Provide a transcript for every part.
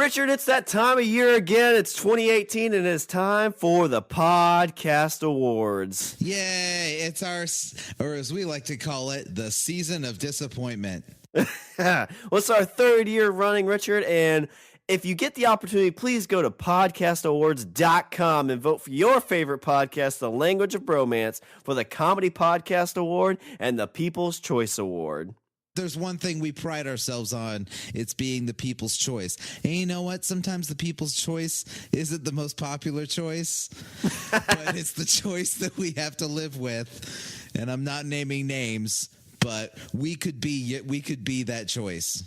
Richard, it's that time of year again. It's 2018, and it's time for the Podcast Awards. Yay! It's our, or as we like to call it, the season of disappointment. Well, it's our third year running, Richard, and if you get the opportunity, please go to podcastawards.com and vote for your favorite podcast, The Language of Bromance, for the Comedy Podcast Award and the People's Choice Award. There's one thing we pride ourselves on. It's being the people's choice. And you know what? Sometimes the people's choice isn't the most popular choice, but it's the choice that we have to live with. And I'm not naming names, but we could be that choice.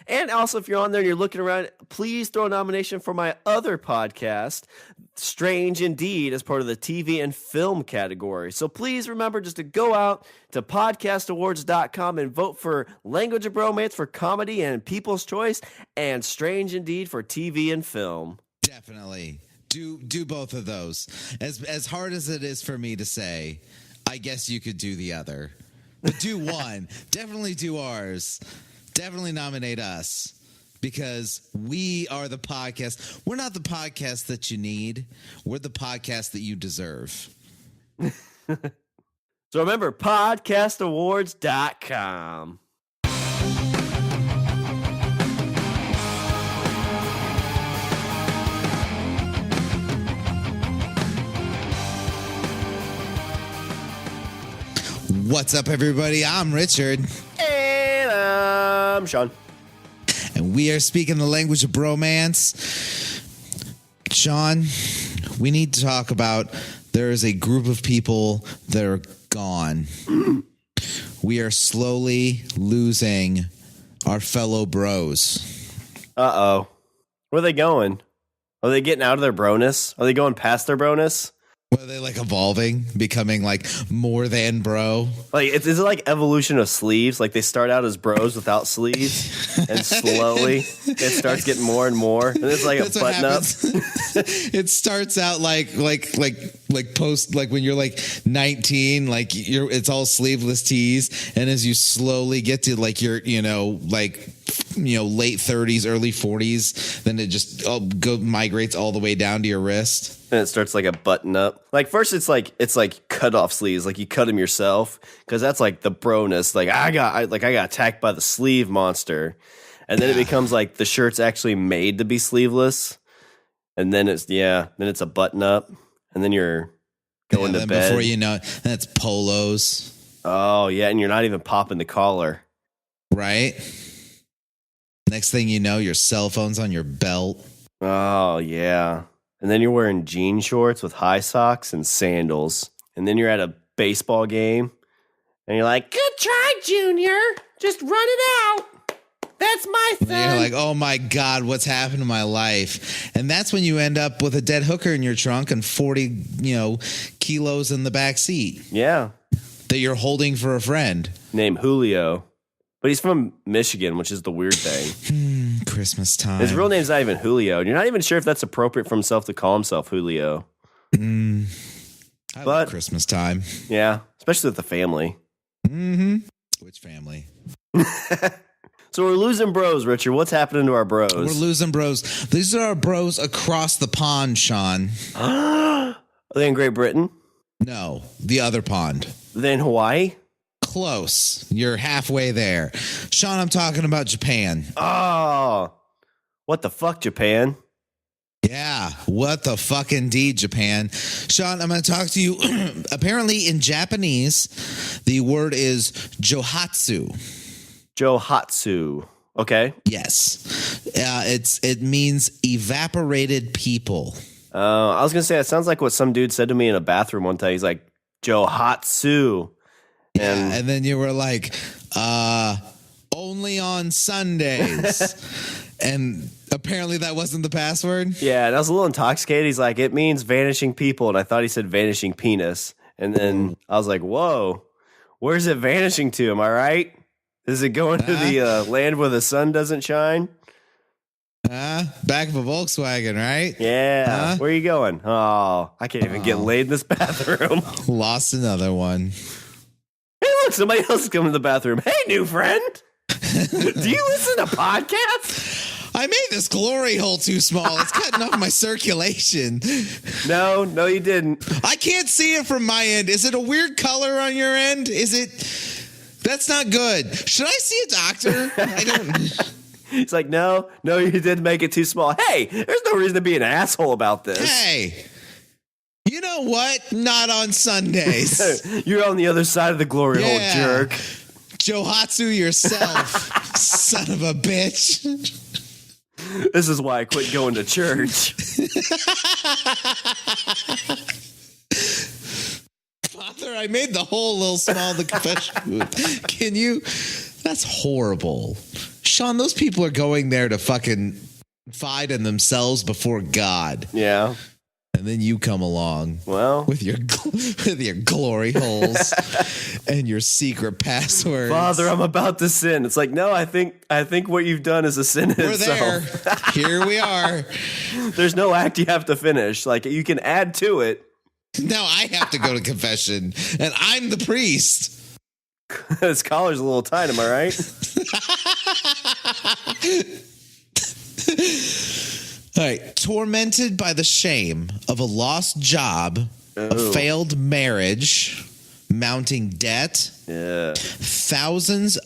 And also, if you're on there and you're looking around, please throw a nomination for my other podcast, Strange Indeed, as part of the TV and film category. So please remember just to go out to podcastawards.com and vote for Language of Bromance for comedy and People's Choice, and Strange Indeed for TV and film. Definitely. Do both of those. As hard as it is for me to say, I guess you could do the other. But do one. Definitely do ours. Definitely nominate us, because we are the podcast. We're not the podcast that you need. We're the podcast that you deserve. So remember, podcastawards.com. What's up, everybody? I'm Richard. And I'm Shawn. And we are speaking the language of bromance. Shawn, we need to talk about, there is a group of people that are gone. We are slowly losing our fellow bros. Uh-oh. Where are they going? Are they getting out of their broness? Are they going past their broness? Are they like evolving, becoming like more than bro? Like, is it like evolution of sleeves? Like they start out as bros without sleeves, and slowly it starts getting more and more, and it's like That's a button up. It starts out like post, like when you're like 19, like it's all sleeveless tees, and as you slowly get to like your late 30s, early 40s, then it just migrates all the way down to your wrist. And it starts like a button up. Like first it's like cut off sleeves, like you cut them yourself, because that's like the broness. Like I got attacked by the sleeve monster, and then it becomes like the shirt's actually made to be sleeveless, and then it's a button up, and then you're going to bed. Before you know it, that's polos. Oh yeah, and you're not even popping the collar. Right. Next thing you know, your cell phone's on your belt. Oh yeah. And then you're wearing jean shorts with high socks and sandals. And then you're at a baseball game. And you're like, good try, Junior. Just run it out. That's my thing. And you're like, oh my God, what's happened to my life? And that's when you end up with a dead hooker in your trunk and 40, kilos in the back seat. Yeah. That you're holding for a friend. Named Julio. But he's from Michigan, which is the weird thing. Christmas time. His real name's not even Julio. And you're not even sure if that's appropriate for himself to call himself Julio. I love Christmas time. Yeah, especially with the family. Mm-hmm. Which family? So we're losing bros, Richard. What's happening to our bros? We're losing bros. These are our bros across the pond, Shawn. Are they in Great Britain? No, the other pond. Are they in Hawaii? Close. You're halfway there. Shawn, I'm talking about Japan. Oh, what the fuck, Japan? Yeah, what the fuck indeed, Japan. Shawn, I'm going to talk to you. Apparently in Japanese, the word is Johatsu. Johatsu. Okay. Yes. It means evaporated people. I was going to say, it sounds like what some dude said to me in a bathroom one time. He's like, Johatsu. And then you were like, only on Sundays. And apparently that wasn't the password. Yeah, and I was a little intoxicated. He's like, it means vanishing people. And I thought he said vanishing penis. And then I was like, whoa, where's it vanishing to? Am I right? Is it going to the land where the sun doesn't shine? Back of a Volkswagen, right? Yeah. Where are you going? Oh, I can't even get laid in this bathroom. Lost another one. Hey, look, somebody else is coming to the bathroom. Hey, new friend. Do you listen to podcasts? I made this glory hole too small. It's cutting off my circulation. No, you didn't. I can't see it from my end. Is it a weird color on your end? Is it? That's not good. Should I see a doctor? I don't. He's like, no, you did make it too small. Hey, there's no reason to be an asshole about this. Hey, you know what? Not on Sundays. You're on the other side of the glory hole, jerk. Johatsu yourself, son of a bitch. This is why I quit going to church. Father, I made the hole a little small in the confession booth. Can you? That's horrible. Shawn, those people are going there to fucking fight in themselves before God. Yeah. And then you come along, well, with your glory holes and your secret passwords. Father, I'm about to sin. It's like, no, I think what you've done is a sin in itself. There. Here we are. There's no act you have to finish. Like, you can add to it. Now I have to go to confession, and I'm the priest. This collar's a little tight. Am I right? All right. Tormented by the shame of a lost job, a failed marriage, mounting debt. Yeah. Thousands,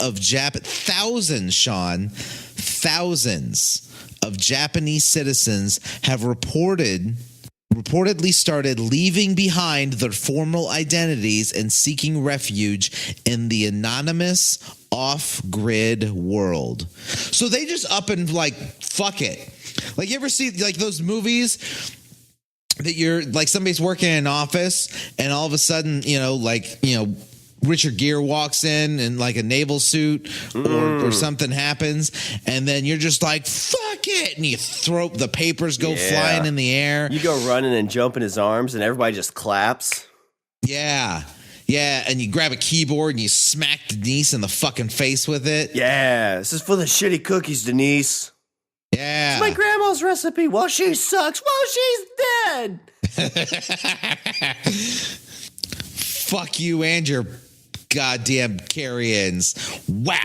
Shawn, thousands of Japanese citizens have reportedly started leaving behind their formal identities and seeking refuge in the anonymous off-grid world. So they just up and like, fuck it. Like, you ever see like those movies that you're like somebody's working in an office and all of a sudden, Richard Gere walks in like a naval suit or something happens, and then you're just like, fuck it, and you throw the papers go flying in the air. You go running and jump in his arms and everybody just claps. Yeah, and you grab a keyboard and you smack Denise in the fucking face with it. Yeah, this is for the shitty cookies, Denise. Yeah. It's my grandma's recipe. Well, she sucks. Well, she's dead. Fuck you and your goddamn carry-ins. Wow.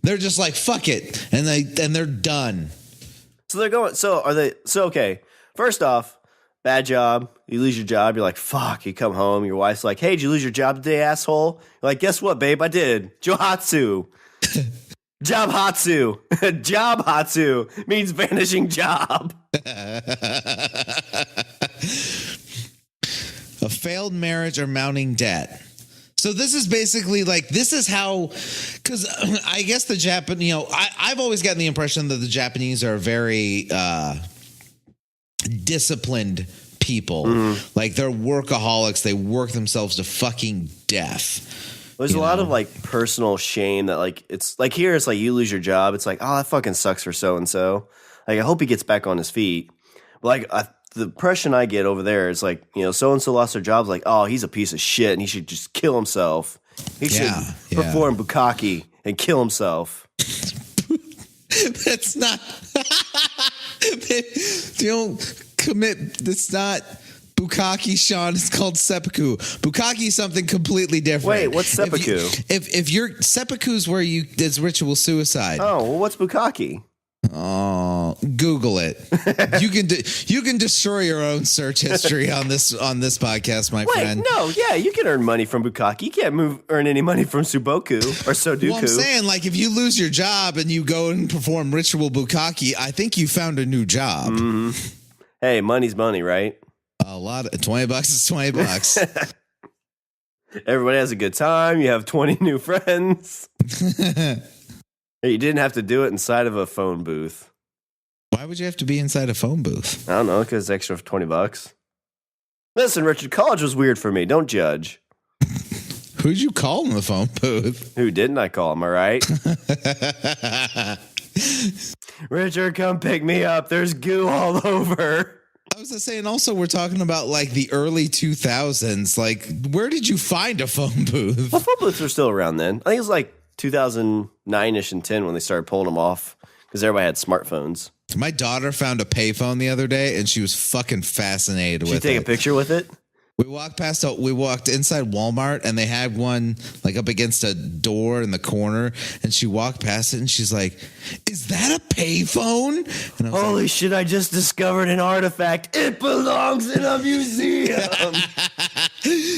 They're just like, fuck it. And they're done. So they're going, okay. First off, bad job. You lose your job. You're like, fuck. You come home. Your wife's like, hey, did you lose your job today, asshole? You're like, guess what, babe? I did. Johatsu. Jobhatsu. Jobhatsu means vanishing job. A failed marriage or mounting debt. So this is basically like, this is how, because I guess the Japanese, I've always gotten the impression that the Japanese are very disciplined people. Mm-hmm. Like, they're workaholics. They work themselves to fucking death. There's a lot of like personal shame that like, it's like here, it's like you lose your job. It's like, oh, that fucking sucks for so-and-so. Like, I hope he gets back on his feet. But like, the impression I get over there is like, so-and-so lost their jobs. Like, oh, he's a piece of shit and he should just kill himself. He should perform bukkake and kill himself. That's not, don't commit. That's not bukkake, Shawn. It's called seppuku. Bukkake is something completely different. Wait, what's seppuku? If you're seppuku's where it's ritual suicide. Oh, well, what's bukkake? Oh, Google it. You can destroy your own search history on this podcast, my friend. No, yeah, you can earn money from bukkake. You can't earn any money from sudoku or sudoku. Well, I'm saying, like, if you lose your job and you go and perform ritual bukkake, I think you found a new job. Mm-hmm. Hey, money's money, right? A lot of $20 is $20. Everybody has a good time. You have 20 new friends. You didn't have to do it inside of a phone booth. Why would you have to be inside a phone booth? I don't know, because it's extra for $20. Listen, Richard, college was weird for me. Don't judge. Who'd you call in the phone booth? Who didn't I call? Am I right? Richard, come pick me up. There's goo all over. I was just saying, also, we're talking about like the early 2000s. Like, where did you find a phone booth? Well, phone booths were still around then. I think it was like 2009-ish and 10 when they started pulling them off because everybody had smartphones. My daughter found a payphone the other day and she was fucking fascinated with it. Did you take a picture with it? We walked inside Walmart, and they had one like up against a door in the corner, and she walked past it and she's like, "Is that a payphone?" And I was Holy shit, I just discovered an artifact. It belongs in a museum.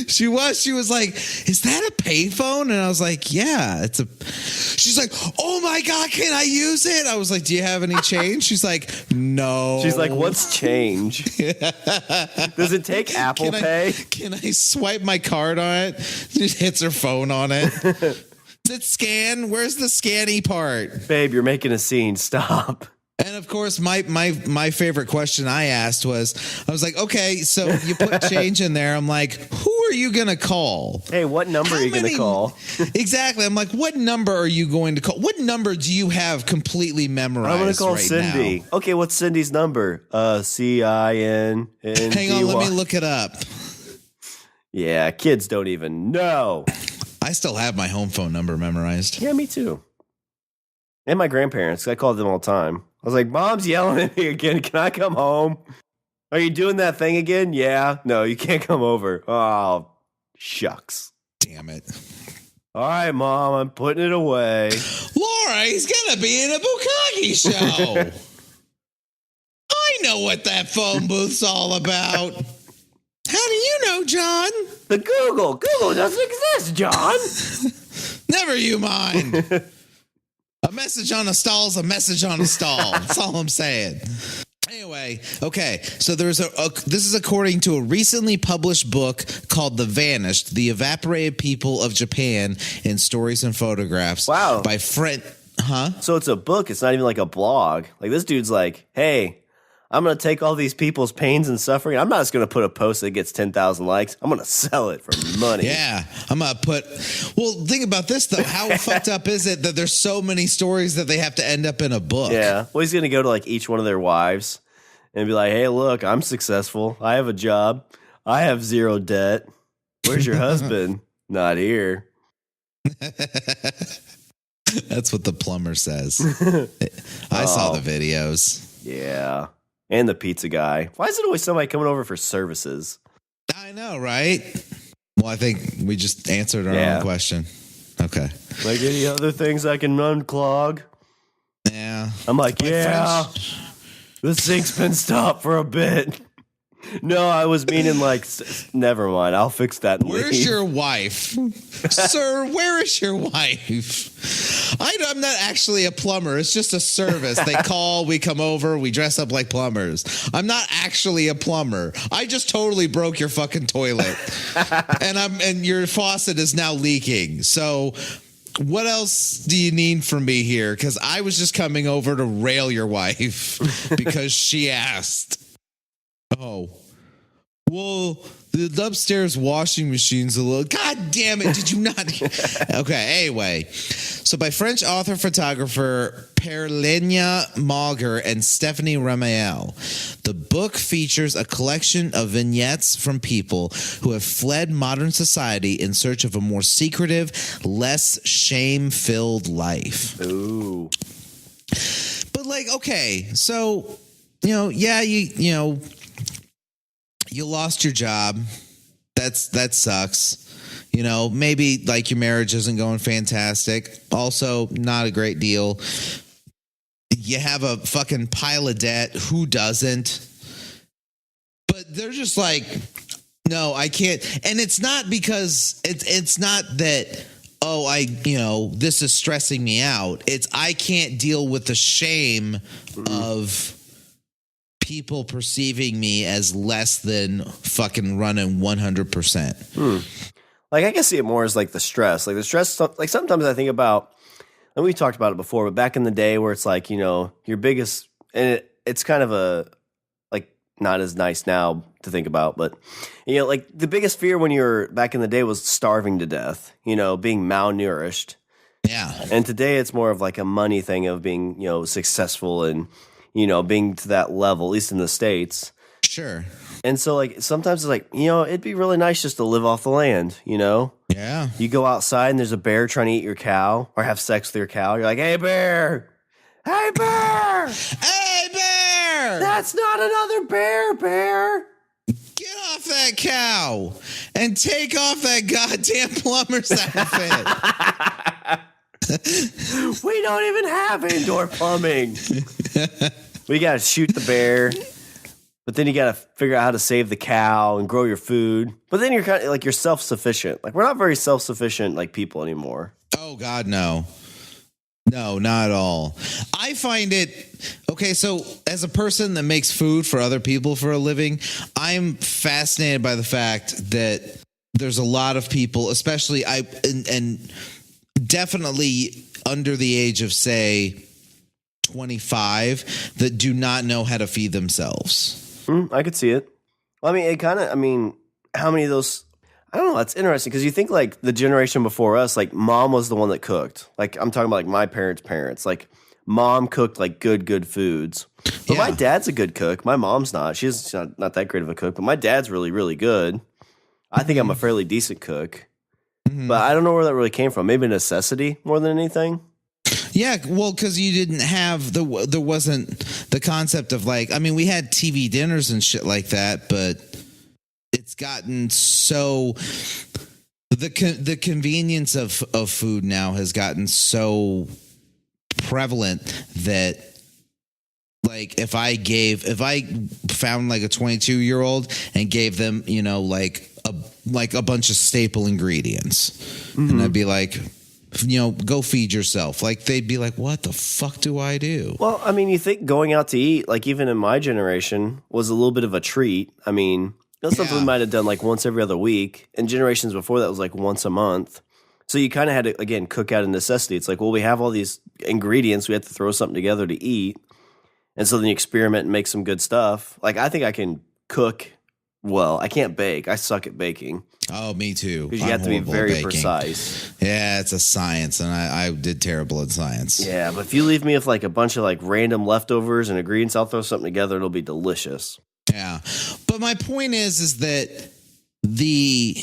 She was like, "Is that a payphone?" And I was like, "Yeah, it's a." She's like, "Oh my God, can I use it?" I was like, "Do you have any change?" She's like, "No." She's like, "What's change? Does it take Apple Pay?" Can I swipe my card on it? Just hits her phone on it. Does it scan? Where's the scanny part? Babe, you're making a scene. Stop. And of course, my favorite question I asked was, I was like, okay, so you put change in there. I'm like, who are you going to call? Hey, what number are you going to call? Exactly. I'm like, what number are you going to call? What number do you have completely memorized? I'm going to call right Cindy. now? Okay, what's Cindy's number? CINNDY. Hang on, let me look it up. Yeah, kids don't even know. I still have my home phone number memorized. Yeah, me too. And my grandparents. I called them all the time. I was like, Mom's yelling at me again. Can I come home? Are you doing that thing again? Yeah. No, you can't come over. Oh, shucks. Damn it. All right, Mom, I'm putting it away. Laura, he's going to be in a Bukkake show. I know what that phone booth's all about. How do you know, John? The Google. Google doesn't exist, John. Never you mind. A message on a stall is a message on a stall. That's all I'm saying. Anyway, okay. So there's this is according to a recently published book called The Vanished: The Evaporated People of Japan in Stories and Photographs. Wow. By Fred. Huh? So it's a book. It's not even like a blog. Like this dude's like, hey, I'm going to take all these people's pains and suffering. I'm not just going to put a post that gets 10,000 likes. I'm going to sell it for money. Yeah. I'm going to put. Well, think about this, though. How fucked up is it that there's so many stories that they have to end up in a book? Yeah. Well, he's going to go to like each one of their wives and be like, hey, look, I'm successful. I have a job. I have zero debt. Where's your husband? Not here. That's what the plumber says. I saw the videos. Yeah. And the pizza guy. Why is it always somebody coming over for services? I know, right? Well, I think we just answered our own question. Okay. Like any other things I can unclog? Yeah. I'm like, yeah. The sink's been stopped for a bit. No, I was meaning like, never mind. I'll fix that. Where's your wife? Sir, where is your wife? I'm not actually a plumber. It's just a service. They call, we come over, we dress up like plumbers. I'm not actually a plumber. I just totally broke your fucking toilet. and your faucet is now leaking. So what else do you need from me here? Because I was just coming over to rail your wife because she asked. Oh, well, the upstairs washing machine's a little. God damn it! Did you not? Okay. Anyway, so by French author photographer Perlenia Mauger and Stephanie Ramael, the book features a collection of vignettes from people who have fled modern society in search of a more secretive, less shame-filled life. Ooh. But like, okay, so you lost your job. That sucks. Maybe like your marriage isn't going fantastic. Also, not a great deal. You have a fucking pile of debt. Who doesn't? But they're just like, no, I can't. And it's not because it's not that, this is stressing me out. It's I can't deal with the shame of people perceiving me as less than fucking running 100%. Like I can see it more as like the stress. Like the stress, like sometimes I think about, and we talked about it before, but back in the day where it's like, your biggest, and it's kind of a, like not as nice now to think about, but like the biggest fear when you're back in the day was starving to death, being malnourished. Yeah. And today it's more of like a money thing of being, successful and, being to that level, at least in the States. Sure. And so, like, sometimes it's like, it'd be really nice just to live off the land, Yeah. You go outside and there's a bear trying to eat your cow or have sex with your cow. You're like, hey, bear. Hey, bear. Hey, bear. That's not another bear. Get off that cow and take off that goddamn plumber's outfit. We don't even have indoor plumbing. We got to shoot the bear, but then you got to figure out how to save the cow and grow your food. But then you're kind of like you're self-sufficient. Like we're not very self-sufficient like people anymore. Oh God, no. No, not at all. I find it okay. So, as a person that makes food for other people for a living, I'm fascinated by the fact that there's a lot of people, especially and definitely under the age of say 25, that do not know how to feed themselves. I could see it. Well, I mean, it kind of. I mean, how many of those? I don't know. That's interesting because you think like the generation before us, like mom was the one that cooked. Like I'm talking about like my parents. Like mom cooked like good foods. But my dad's a good cook. My mom's not. She's not that great of a cook. But my dad's really, really good. I think I'm a fairly decent cook. But I don't know where that really came from. Maybe necessity more than anything. Yeah, well, because you didn't have there wasn't the concept of like, I mean, we had TV dinners and shit like that, but it's gotten so the convenience of food now has gotten so prevalent that like if I found like a 22-year-old and gave them, you know, like a bunch of staple ingredients, and I'd be like, you know, go feed yourself. Like they'd be like, what the fuck do I do? Well, I mean, you think going out to eat, like even in my generation, was a little bit of a treat. I mean, that's something we might have done like once every other week. And generations before that was like once a month. So you kind of had to, again, cook out of necessity. It's like, well, we have all these ingredients. We have to throw something together to eat. And so then you experiment and make some good stuff. Like I think I can cook well. I can't bake. I suck at baking. Oh, me too. Because you have to be very precise. Yeah, it's a science, and I did terrible at science. Yeah, but if you leave me with like a bunch of like random leftovers and ingredients, I'll throw something together. It'll be delicious. Yeah, but my point is that you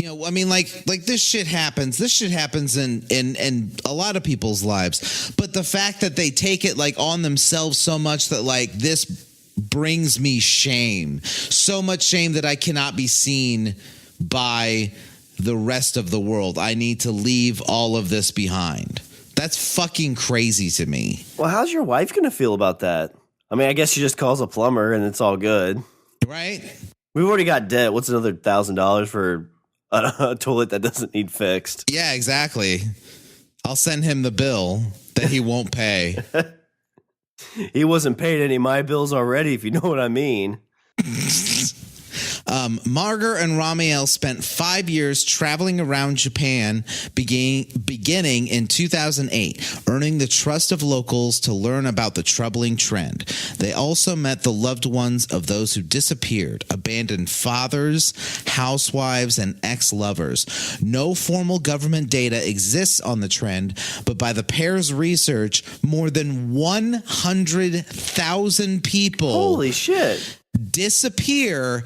know, I mean, like this shit happens. This shit happens in a lot of people's lives. But the fact that they take it like on themselves so much that like this brings me shame, so much shame that I cannot be seen by the rest of the world. I need to leave all of this behind. That's fucking crazy to me. Well, how's your wife going to feel about that? I mean, I guess she just calls a plumber and it's all good. Right? We've already got debt. What's another $1,000 for a toilet that doesn't need fixed? Yeah, exactly. I'll send him the bill that he won't pay. He wasn't paid any of my bills already, if you know what I mean. Margar and Ramiel spent 5 years traveling around Japan, beginning in 2008, earning the trust of locals to learn about the troubling trend. They also met the loved ones of those who disappeared, abandoned fathers, housewives, and ex-lovers. No formal government data exists on the trend, but by the pair's research, more than 100,000 people Holy shit. disappear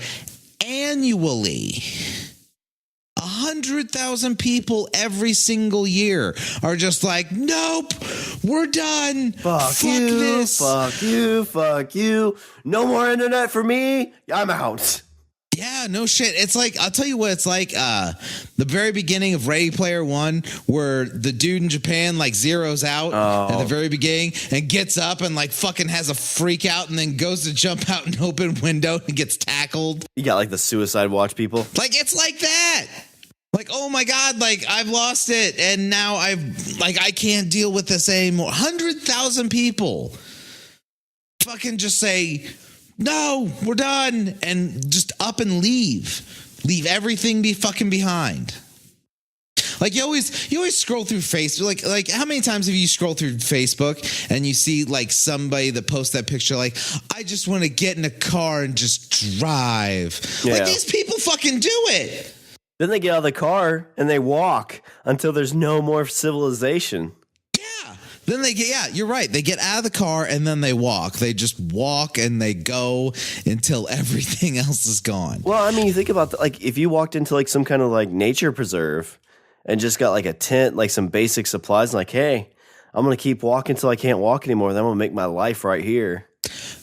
annually. 100,000 people every single year are just like, nope, we're done. Fuck you, this. fuck you, fuck you. No more internet for me. I'm out. Yeah, no shit. It's like, I'll tell you what it's like. The very beginning of Ready Player One, where the dude in Japan like zeroes out at the very beginning and gets up and like fucking has a freak out and then goes to jump out an open window and gets tackled. You got like the suicide watch people. Like, it's like that. Like, oh my God, like I've lost it. And now I can't deal with this anymore. 100,000 people fucking just say, no, we're done, and just up and leave everything fucking behind. Like you always scroll through Facebook. Like how many times have you scrolled through Facebook and you see like somebody that posts that picture like, I just want to get in a car and just drive. Yeah. Like these people fucking do it. Then they get out of the car and they walk until there's no more civilization. Yeah. Then they get, yeah, you're right. They get out of the car and then they walk. They just walk and they go until everything else is gone. Well, I mean, you think about that, like if you walked into like some kind of like nature preserve and just got like a tent, like some basic supplies, and like, hey, I'm going to keep walking until I can't walk anymore. Then I'm going to make my life right here.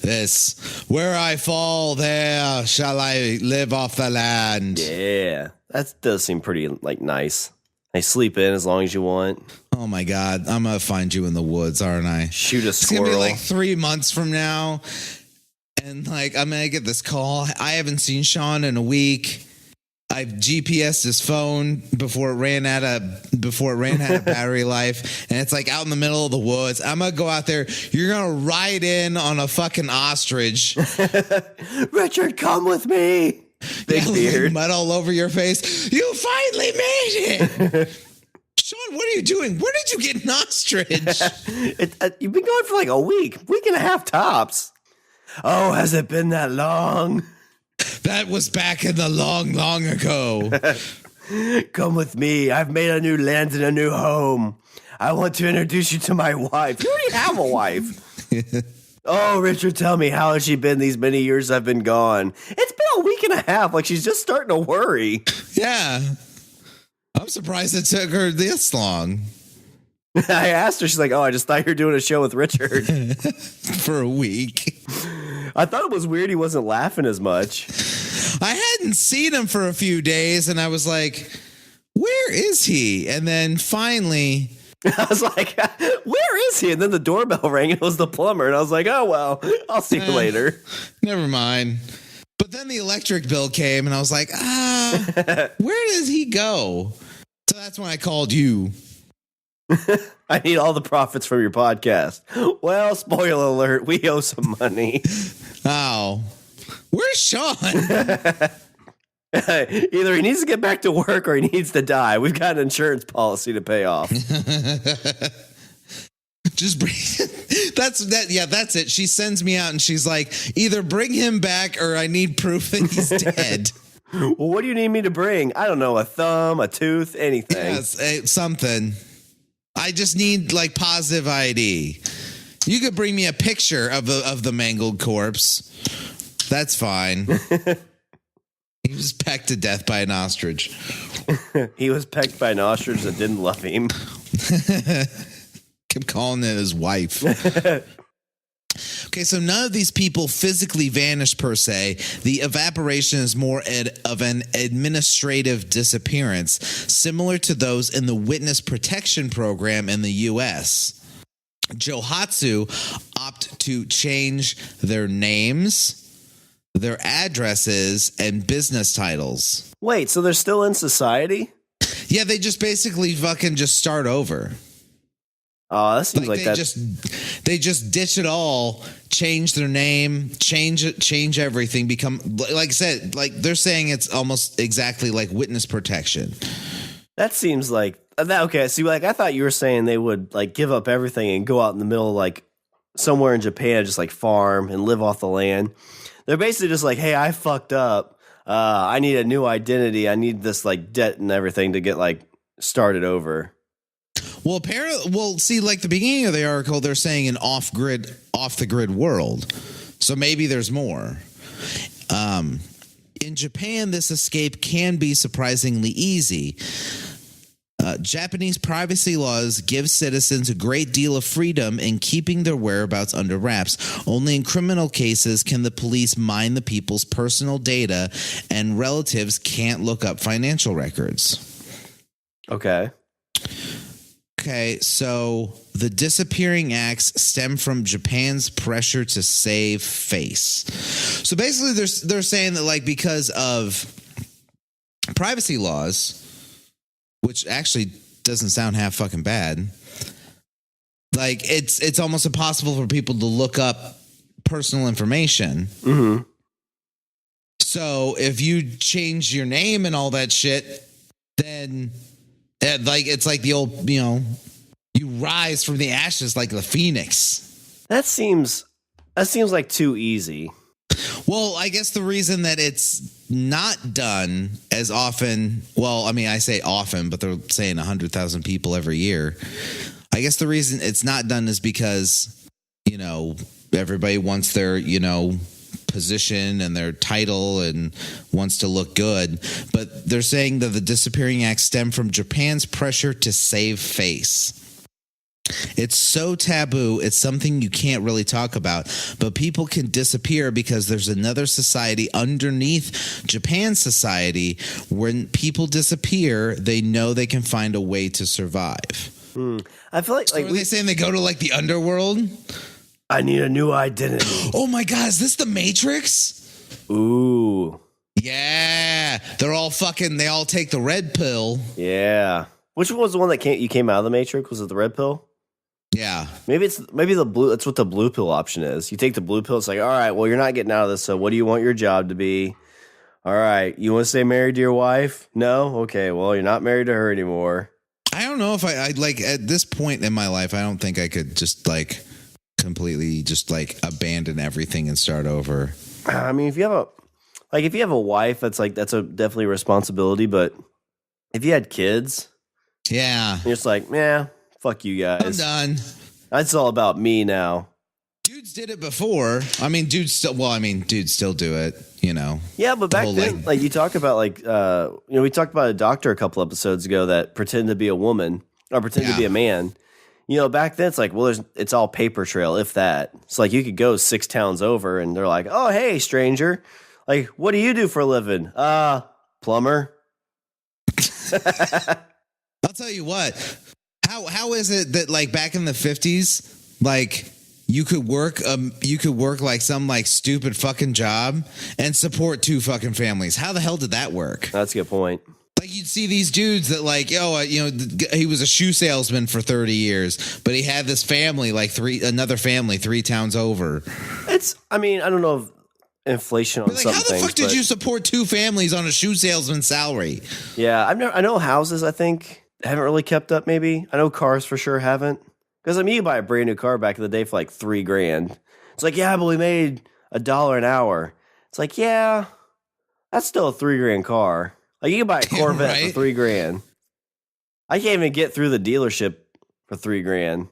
this. Where I fall, there shall I live off the land. Yeah, that does seem pretty like nice. Hey, sleep in as long as you want. Oh my God, I'm gonna find you in the woods, aren't I? Shoot a It's squirrel. gonna be like 3 months from now, and like I'm gonna get this call. I haven't seen Shawn in a week. I've GPSed his phone before it ran out of battery life, and it's like out in the middle of the woods. I'm gonna go out there. You're gonna ride in on a fucking ostrich. Richard, come with me. Big beard. Mud all over your face. You finally made it. Shawn, what are you doing? Where did you get an ostrich? You've been going for like a week and a half tops. Oh, has it been that long? That was back in the long, long ago. Come with me. I've made a new land and a new home. I want to introduce you to my wife. You already have a wife. Oh, Richard, tell me, how has she been these many years I've been gone? It's been a week and a half. Like, she's just starting to worry. Yeah. I'm surprised it took her this long. I asked her, she's like, oh, I just thought you were doing a show with Richard. For a week. I thought it was weird he wasn't laughing as much. I hadn't seen him for a few days, and I was like, where is he? And then finally... I was like, where is he? And then the doorbell rang, and it was the plumber. And I was like, oh, well, I'll see you later. Never mind. But then the electric bill came, and I was like, where does he go? So that's when I called you. I need all the profits from your podcast. Well, spoiler alert, we owe some money. Oh. Where's Shawn? Either he needs to get back to work or he needs to die. We've got an insurance policy to pay off. Just bring that's it. She sends me out and she's like, either bring him back or I need proof that he's dead. Well, what do you need me to bring? I don't know, a thumb, a tooth, anything. Yes, something. I just need like positive ID. You could bring me a picture of the mangled corpse. That's fine. He was pecked to death by an ostrich. He was pecked by an ostrich that didn't love him. Kept calling it his wife. Okay, so none of these people physically vanish per se. The evaporation is more of an administrative disappearance, similar to those in the Witness Protection Program in the U.S. Johatsu opt to change their names, their addresses, and business titles. Wait, so they're still in society? Yeah, they just basically fucking just start over. Oh, that seems like they that. They just ditch it all, change their name, change everything, become, like I said, like they're saying it's almost exactly like witness protection. That seems like that. Okay, see, like I thought you were saying they would like give up everything and go out in the middle, like somewhere in Japan, just like farm and live off the land. They're basically just like, hey, I fucked up. I need a new identity. I need this like debt and everything to get like started over. Well, apparently, see, like the beginning of the article, they're saying an off the grid world. So maybe there's more. In Japan, this escape can be surprisingly easy. Japanese privacy laws give citizens a great deal of freedom in keeping their whereabouts under wraps. Only in criminal cases can the police mine the people's personal data, and relatives can't look up financial records. Okay, so the disappearing acts stem from Japan's pressure to save face. So basically, they're saying that like because of privacy laws, which actually doesn't sound half fucking bad, like it's almost impossible for people to look up personal information. Mm-hmm. So if you change your name and all that shit, then like it's like the old, you rise from the ashes like the phoenix. That seems like too easy. Well, I guess the reason that it's not done as often, well, I mean, I say often, but they're saying 100,000 people every year. I guess the reason it's not done is because, everybody wants their, position and their title and wants to look good. But they're saying that the disappearing acts stem from Japan's pressure to save face. It's so taboo. It's something you can't really talk about. But people can disappear because there's another society underneath Japan's society. When people disappear, they know they can find a way to survive. I feel like, So are they saying they go to like the underworld? I need a new identity. Oh my God, is this the Matrix? Ooh. Yeah. They're all fucking, they all take the red pill. Yeah. Which one was the one that you came out of the Matrix? Was it the red pill? Yeah. Maybe the blue. That's what the blue pill option is. You take the blue pill. It's like, all right, well, you're not getting out of this. So what do you want your job to be? All right. You want to stay married to your wife? No? Okay. Well, you're not married to her anymore. I don't know if I like at this point in my life, I don't think I could just like completely just like abandon everything and start over. I mean, if you have a wife, that's a definitely a responsibility. But if you had kids, yeah, you're just like, yeah, fuck you guys. I'm done. That's all about me now. Dudes did it before. I mean, dudes still do it, you know. Yeah, but back then, like you talk about we talked about a doctor a couple episodes ago that pretended to be a woman or pretended to be a man. You know, back then it's like, well, it's all paper trail, if that. It's like you could go 6 towns over and they're like, oh, hey, stranger. Like, what do you do for a living? Plumber. I'll tell you what. How is it that like back in the 50s, like you could work like some like stupid fucking job and support 2 fucking families? How the hell did that work? That's a good point. Like you'd see these dudes that like, he was a shoe salesman for 30 years, but he had this family, like another family 3 towns over. I don't know if inflation on like, some how the things, fuck did you support 2 families on a shoe salesman's salary? Yeah, I know houses, I think, haven't really kept up maybe. I know cars for sure haven't. Because I mean, you buy a brand new car back in the day for like $3,000. It's like, yeah, but we made $1 an hour. It's like, yeah, that's still a $3,000 car. Like you can buy a Corvette right? for $3,000. I can't even get through the dealership for $3,000.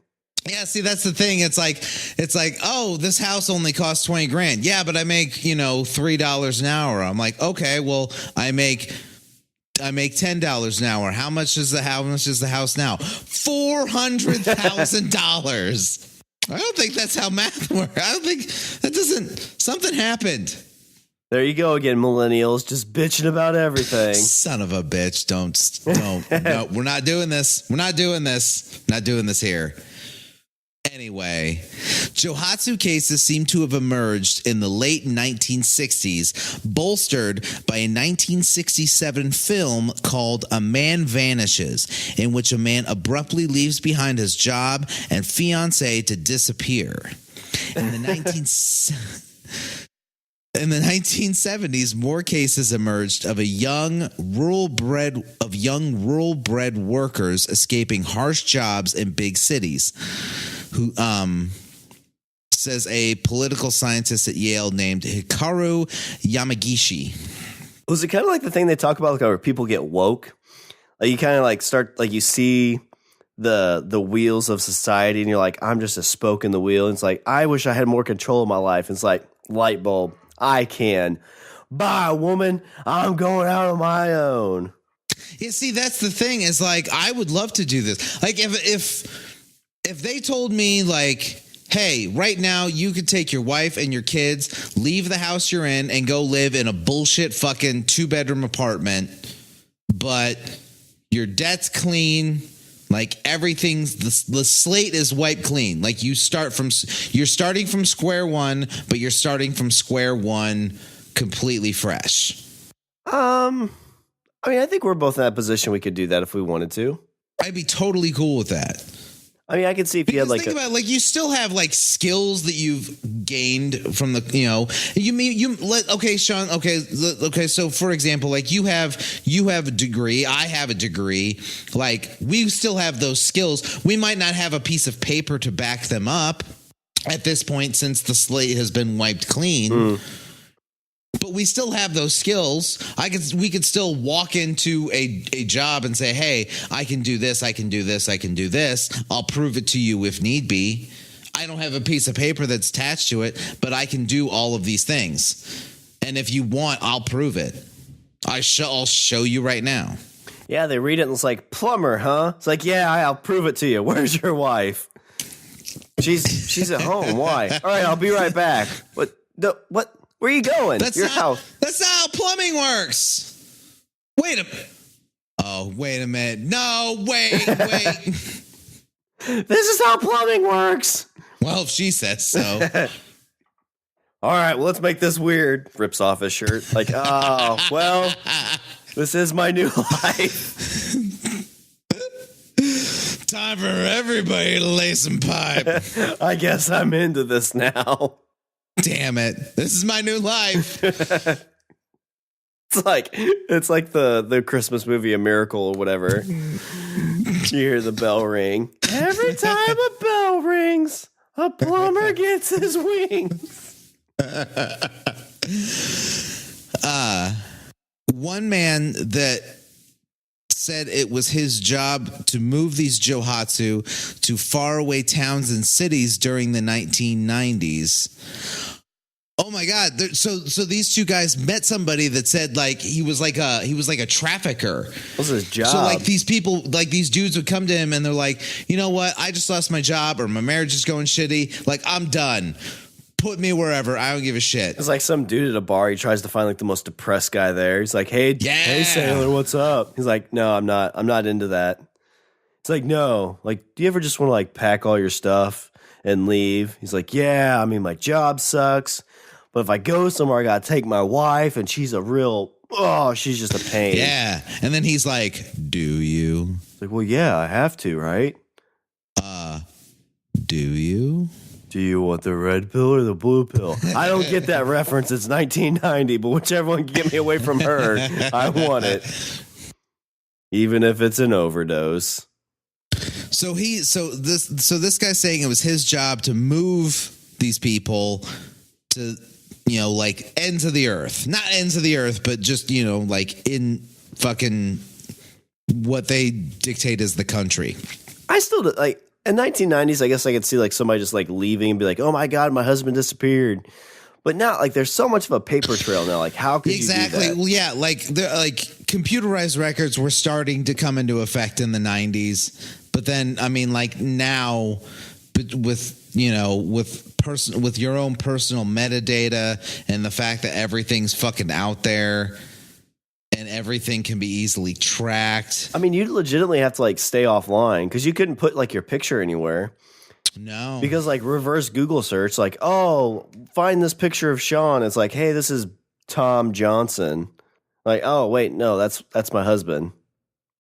Yeah, see, that's the thing. It's like, oh, this house only costs $20,000. Yeah, but I make, $3 an hour. I'm like, okay, well, I make $10 an hour. How much is the house now? $400,000. I don't think that's how math works. I don't think something happened. There you go again, millennials, just bitching about everything. Son of a bitch. Don't. No, we're not doing this. Not doing this here. Anyway, Johatsu cases seem to have emerged in the late 1960s, bolstered by a 1967 film called A Man Vanishes, in which a man abruptly leaves behind his job and fiancée to disappear. In the 1970s, more cases emerged of young rural-bred workers escaping harsh jobs in big cities. Who says a political scientist at Yale named Hikaru Yamagishi. Was it kind of like the thing they talk about, like where people get woke? Like you kind of like start, like you see the wheels of society, and you're like, I'm just a spoke in the wheel. And it's like, I wish I had more control of my life. And it's like, light bulb, I can. Bye, woman. I'm going out on my own. Yeah, see, that's the thing. Is like, I would love to do this. Like, if they told me, like, hey, right now you could take your wife and your kids, leave the house you're in, and go live in a bullshit fucking 2-bedroom apartment, but your debt's clean, like everything's the slate is wiped clean. Like you're starting from square one, but you're starting from square one completely fresh. I mean, I think we're both in that position. We could do that if we wanted to. I'd be totally cool with that. I mean, I could see if you had like think about it, like you still have like skills that you've gained from the okay, Shawn, okay, so for example, like you have a degree, I have a degree, like we still have those skills. We might not have a piece of paper to back them up at this point since the slate has been wiped clean. But we still have those skills. We could still walk into a job and say, hey, I can do this, I can do this, I can do this. I'll prove it to you if need be. I don't have a piece of paper that's attached to it, but I can do all of these things. And if you want, I'll prove it. I'll show you right now. Yeah, they read it and it's like, plumber, huh? It's like, yeah, I'll prove it to you. Where's your wife? She's at home. Why? All right, I'll be right back. What? No, what? Where are you going? That's not how plumbing works. Wait a minute. No, wait. This is how plumbing works. Well, if she says so. All right, well, let's make this weird. Rips off his shirt. Like, oh, well, this is my new life. Time for everybody to lay some pipe. I guess I'm into this now. Damn it. This is my new life. It's like the Christmas movie A Miracle or whatever. You hear the bell ring. Every time a bell rings, a plumber gets his wings. One man that said it was his job to move these Johatsu to faraway towns and cities during the 1990s. Oh my God! So these two guys met somebody that said like he was like a trafficker. What was his job? So like these people, like these dudes would come to him and they're like, you know what? I just lost my job or my marriage is going shitty. Like I'm done. Put me wherever. I don't give a shit. It's like some dude at a bar. He tries to find like the most depressed guy there. He's like, hey sailor, what's up? He's like, no, I'm not into that. It's like, no, like, do you ever just want to like pack all your stuff and leave? He's like, yeah, I mean, my job sucks, but if I go somewhere, I got to take my wife and she's she's just a pain. Yeah. And then he's like, do you? It's like, well, yeah, I have to, right? Do you? Do you want the red pill or the blue pill? I don't get that reference. It's 1990, but whichever one can get me away from her, I want it. Even if it's an overdose. So this guy's saying it was his job to move these people to, like ends of the earth. Not ends of the earth, but just, like in fucking what they dictate as the country. I still like in 1990s, I guess I could see like somebody just like leaving and be like, "Oh my God, my husband disappeared." But now, like, there's so much of a paper trail now. Like, how could you do that? Well, yeah, like computerized records were starting to come into effect in the 90s, but then I mean, like now, with with your own personal metadata and the fact that everything's fucking out there. And everything can be easily tracked. I mean, you'd legitimately have to like stay offline because you couldn't put like your picture anywhere. No. Because like reverse Google search, like, oh, find this picture of Shawn. It's like, hey, this is Tom Johnson. Like, oh, wait, no, that's my husband.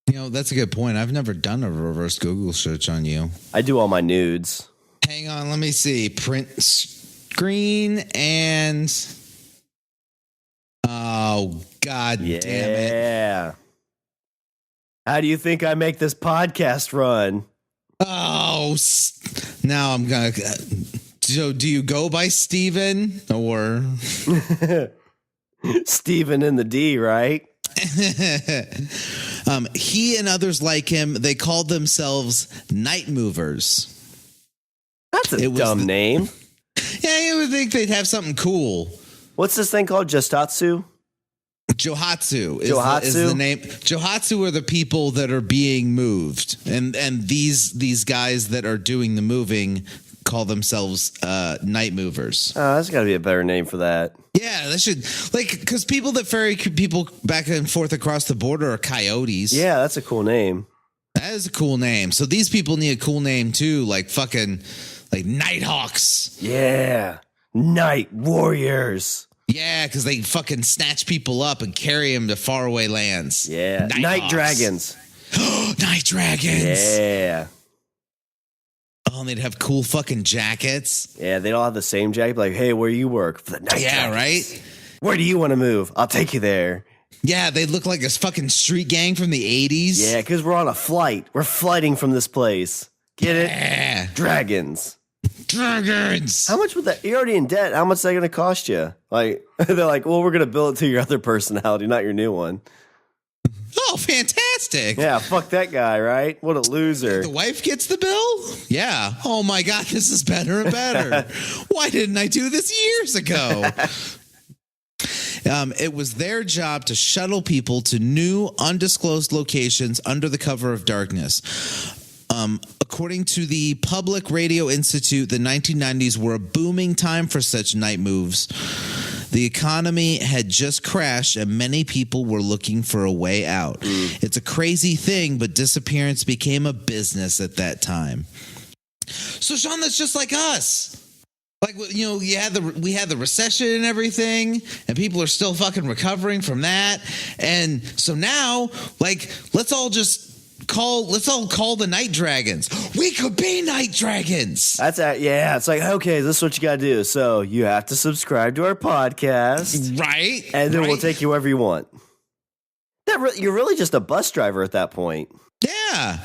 That's a good point. I've never done a reverse Google search on you. I do all my nudes. Hang on, let me see. Print screen and... Oh, God damn it. Yeah. How do you think I make this podcast run? Oh, now I'm going to... So do you go by Steven or... Steven in the D, right? He and others like him, they called themselves Night Movers. That's a dumb name. Yeah, you would think they'd have something cool. What's this thing called? Johatsu? Johatsu is the name. Johatsu are the people that are being moved, and these guys that are doing the moving call themselves Night Movers. Oh, that's got to be a better name for that. Yeah, that should because people that ferry people back and forth across the border are coyotes. Yeah, that's a cool name. That is a cool name. So these people need a cool name too, like fucking like Nighthawks. Yeah, Night Warriors. Yeah, because they fucking snatch people up and carry them to faraway lands. Yeah. Night Dragons. Night Dragons. Yeah. Oh, and they'd have cool fucking jackets. Yeah, they'd all have the same jacket. Like, hey, where you work? For the Night Dragons. Right? Where do you want to move? I'll take you there. Yeah, they look like a fucking street gang from the 80s. Yeah, because we're on a flight. We're flighting from this place. Get it? Dragons. Dragons. How much would that? You're already in debt. How much is that going to cost you? Like, they're like, well, we're going to bill it to your other personality, not your new one. Oh, fantastic. Yeah, fuck that guy, right? What a loser. The wife gets the bill? Yeah. Oh my God, this is better and better. Why didn't I do this years ago? It was their job to shuttle people to new, undisclosed locations under the cover of darkness. According to the Public Radio Institute, the 1990s were a booming time for such night moves. The economy had just crashed and many people were looking for a way out. It's a crazy thing, but disappearance became a business at that time. So, Shawn, that's just like us. Like, you know, we had the recession and everything, and people are still fucking recovering from that. And so now, like, let's all call the night dragons. We could be night dragons. Yeah. It's like, okay, this is what you got to do. So you have to subscribe to our podcast, right? And then we'll take you wherever you want. You're really just a bus driver at that point. Yeah.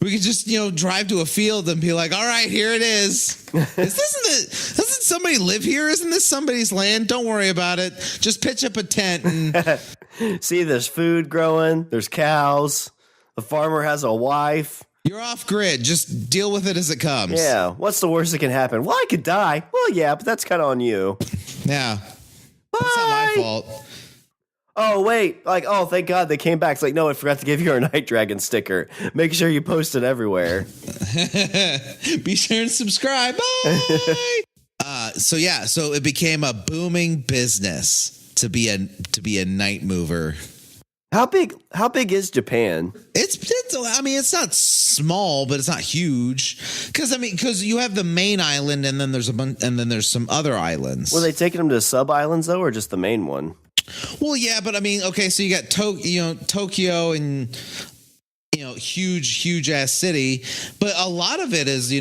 We could just, drive to a field and be like, all right, here it is. Doesn't somebody live here? Isn't this somebody's land? Don't worry about it. Just pitch up a tent. And see, there's food growing. There's cows. The farmer has a wife. You're off grid. Just deal with it as it comes. Yeah. What's the worst that can happen? Well, I could die. Well, yeah, but that's kind of on you. Yeah. Bye. That's not my fault. Oh, wait. Like, oh, thank God they came back. It's like, no, I forgot to give you our Night Dragon sticker. Make sure you post it everywhere. Be sure and subscribe. Bye. So it became a booming business to be a night mover. How big is Japan? It's not small, but it's not huge. Because you have the main island, and then there's some other islands. Were they taking them to sub islands though, or just the main one? Well, yeah, but okay, so you got Tokyo and huge ass city, but a lot of it is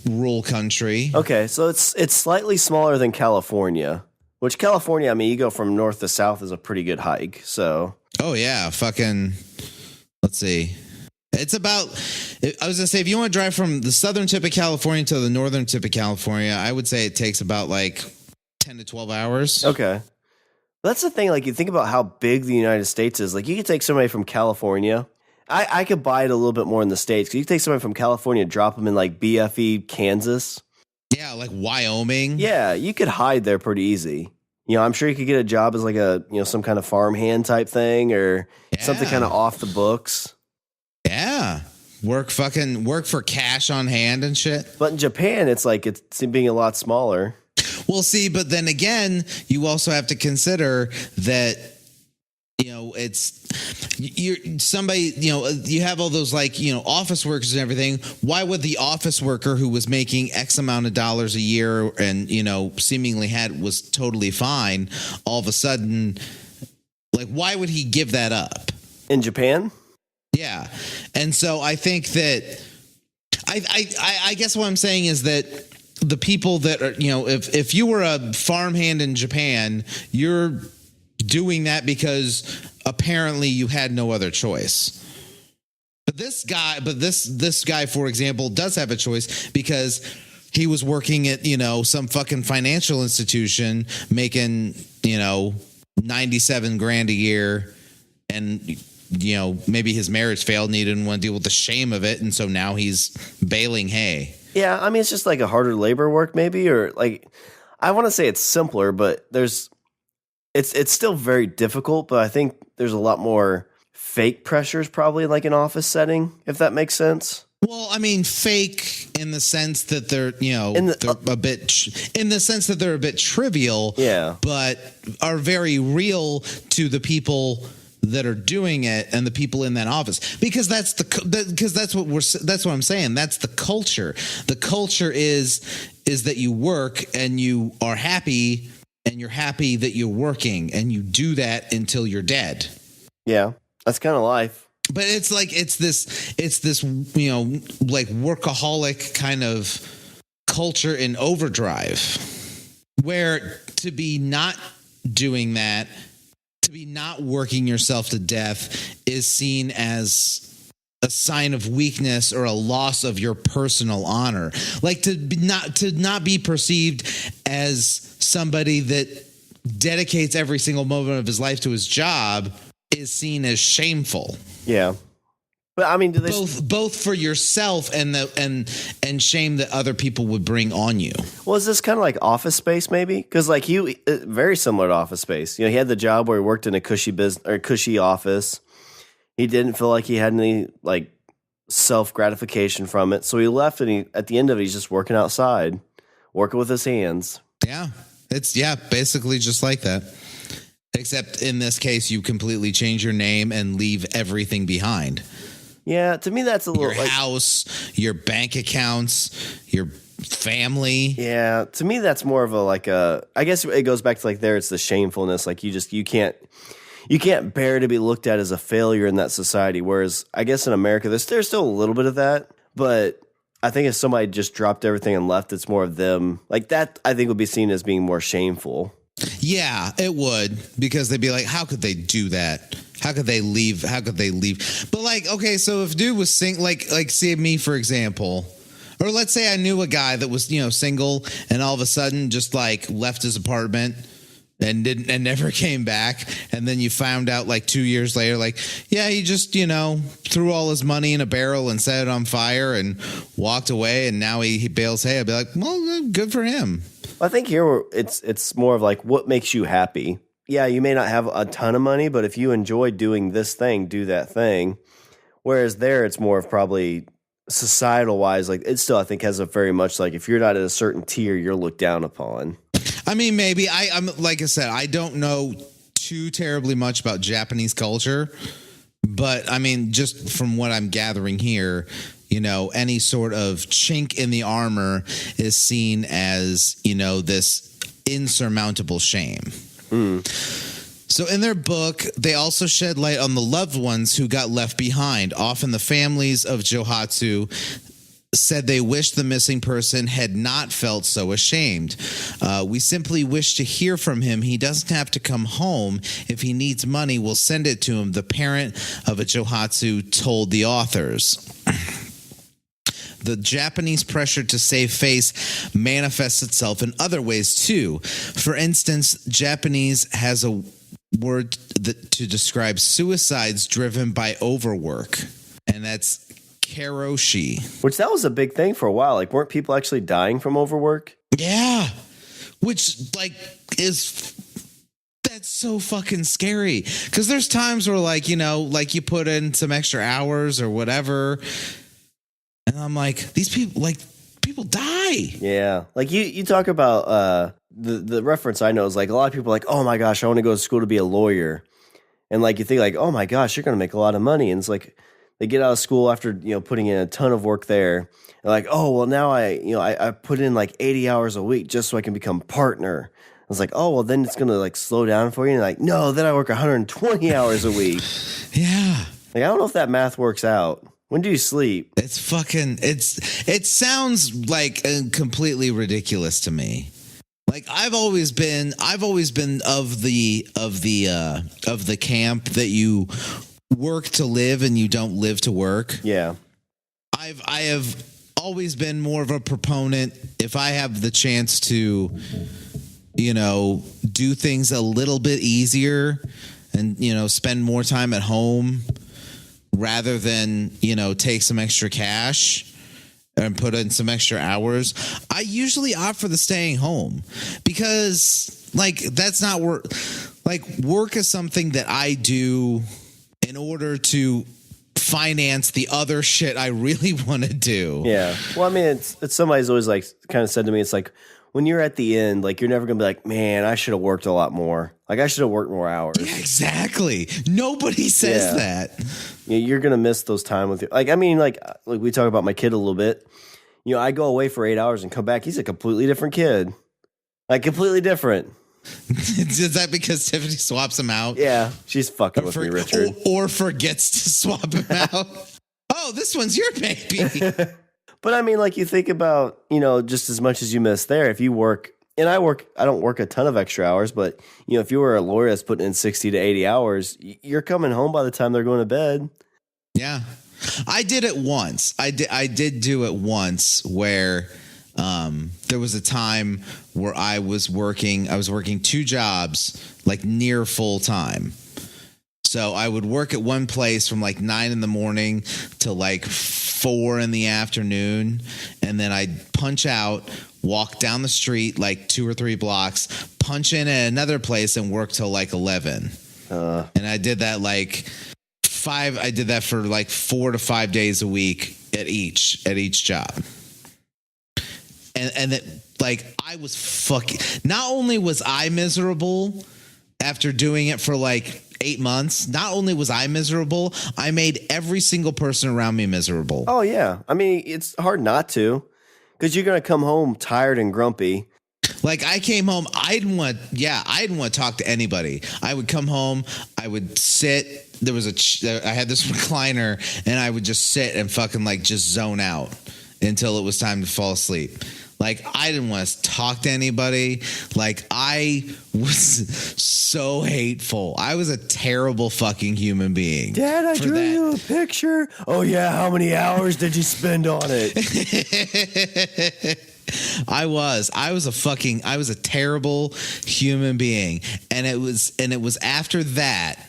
rural country. Okay, so it's slightly smaller than California, which California, I mean, you go from north to south is a pretty good hike. So. Oh yeah, let's see. It's about. I was gonna say, if you want to drive from the southern tip of California to the northern tip of California, I would say it takes about like 10 to 12 hours. Okay. That's the thing, like, you think about how big the United States is. Like, you could take somebody from California. I could buy it a little bit more in the States. Because you could take somebody from California, drop them in, like, BFE, Kansas. Yeah, like Wyoming. Yeah, you could hide there pretty easy. I'm sure you could get a job as, like, some kind of farmhand type thing or something kind of off the books. Yeah. Work for cash on hand and shit. But in Japan, it's like it's being a lot smaller. Well, see, but then again, you also have to consider that, you're somebody, you have all those office workers and everything. Why would the office worker who was making X amount of dollars a year and, seemingly was totally fine all of a sudden, like, why would he give that up? In Japan? Yeah. And so I think that I guess what I'm saying is that the people that are, if you were a farmhand in Japan, you're doing that because apparently you had no other choice. But this guy, for example, does have a choice because he was working at, some fucking financial institution making, 97 grand a year, and maybe his marriage failed and he didn't want to deal with the shame of it, and so now he's baling hay. Yeah, I mean, it's just like a harder labor work maybe, or like, I want to say it's simpler, but it's still very difficult, but I think there's a lot more fake pressures probably like an office setting, if that makes sense. Well, I mean, fake in the sense that they're, they're a bit trivial, yeah, but are very real to the people that are doing it and the people in that office, because that's what I'm saying. That's the culture. The culture is that you work and you are happy and you're happy that you're working, and you do that until you're dead. Yeah, that's kind of life. But it's this like workaholic kind of culture in overdrive, where to be not doing that, to be not working yourself to death, is seen as a sign of weakness or a loss of your personal honor. Like to not be perceived as somebody that dedicates every single moment of his life to his job is seen as shameful. Yeah. But I mean, do they both for yourself and shame that other people would bring on you? Well, is this kind of like Office Space, maybe? Because like very similar to Office Space. You know, he had the job where he worked in a cushy business or cushy office. He didn't feel like he had any like self gratification from it, so he left. And at the end of it, he's just working outside, working with his hands. Yeah, it's basically just like that. Except in this case, you completely change your name and leave everything behind. Yeah, to me, that's a little your house, your bank accounts, your family. Yeah, to me, that's more of I guess it goes back to like it's the shamefulness. Like you can't bear to be looked at as a failure in that society. Whereas I guess in America, there's still a little bit of that. But I think if somebody just dropped everything and left, it's more of them. Like that, I think would be seen as being more shameful. Yeah, it would, because they'd be like, how could they do that? How could they leave? But like, okay, so if dude was like say me, for example, or let's say I knew a guy that was, single and all of a sudden just like left his apartment and never came back. And then you found out like 2 years later, like, yeah, he just, threw all his money in a barrel and set it on fire and walked away. And now he bales hay. I'd be like, well, good for him. I think here it's more of like what makes you happy. Yeah, you may not have a ton of money, but if you enjoy doing this thing, do that thing. Whereas there, it's more of probably societal wise, like it still I think has a very much like if you're not at a certain tier, you're looked down upon. I mean, maybe I'm like I said, I don't know too terribly much about Japanese culture, but I mean, just from what I'm gathering here, any sort of chink in the armor is seen as, this insurmountable shame. So in their book, they also shed light on the loved ones who got left behind. Often the families of Johatsu said they wish the missing person had not felt so ashamed. We simply wish to hear from him. He doesn't have to come home. If he needs money, we'll send it to him, the parent of a Johatsu told the authors. The Japanese pressure to save face manifests itself in other ways, too. For instance, Japanese has a word to describe suicides driven by overwork, and that's karoshi. Which that was a big thing for a while. Like, weren't people actually dying from overwork? Yeah, which, that's so fucking scary. Because there's times where, like you put in some extra hours or whatever, and I'm like, these people die. Yeah. Like you talk about the reference I know is like a lot of people are like, oh my gosh, I want to go to school to be a lawyer. And like you think like, oh my gosh, you're going to make a lot of money. And it's like they get out of school after, putting in a ton of work there. And like, oh, well now I put in like 80 hours a week just so I can become partner. I was like, oh, well then it's going to like slow down for you. And like, no, then I work 120 hours a week. Yeah. Like, I don't know if that math works out. When do you sleep? It sounds like completely ridiculous to me. Like I've always been of the camp that you work to live and you don't live to work. Yeah. I have always been more of a proponent if I have the chance to do things a little bit easier and spend more time at home rather than, take some extra cash and put in some extra hours. I usually opt for the staying home because that's not work. Like work is something that I do in order to finance the other shit I really want to do. Yeah. Well, I mean, it's somebody's always like kind of said to me, it's like when you're at the end, like you're never going to be like, man, I should have worked a lot more. Like I should have worked more hours. Yeah, exactly. Nobody says that. Yeah, you're going to miss those time with you. Like, I mean, like we talk about my kid a little bit. I go away for 8 hours and come back. He's a completely different kid. Like completely different. Is that because Tiffany swaps him out? Yeah, she's fucking with me, Richard. Or forgets to swap him out. Oh, this one's your baby. But I mean, like you think about, just as much as you miss there, if you work, and I don't work a ton of extra hours, but, if you were a lawyer that's putting in 60 to 80 hours, you're coming home by the time they're going to bed. Yeah. I did it once. I did do it once where there was a time where I was working 2 jobs, like near full time. So I would work at one place from like 9 in the morning to like 4 in the afternoon. And then I'd punch out, walk down the street like 2 or 3 blocks, punch in at another place and work till like 11. And I did that I did that for like 4 to 5 days a week at each job. And that, like, I was fucking, not only was I miserable after doing it for like 8 months, not only was I miserable, I made every single person around me miserable. Oh, yeah. I mean, it's hard not to, because you're going to come home tired and grumpy. Like, I came home, I didn't want to talk to anybody. I would come home, I would sit, I had this recliner, and I would just sit and fucking like just zone out until it was time to fall asleep. Like, I didn't want to talk to anybody. Like, I was so hateful. I was a terrible fucking human being. Dad, I drew you a picture. Oh, yeah. How many hours did you spend on it? I was a terrible human being. And it was after that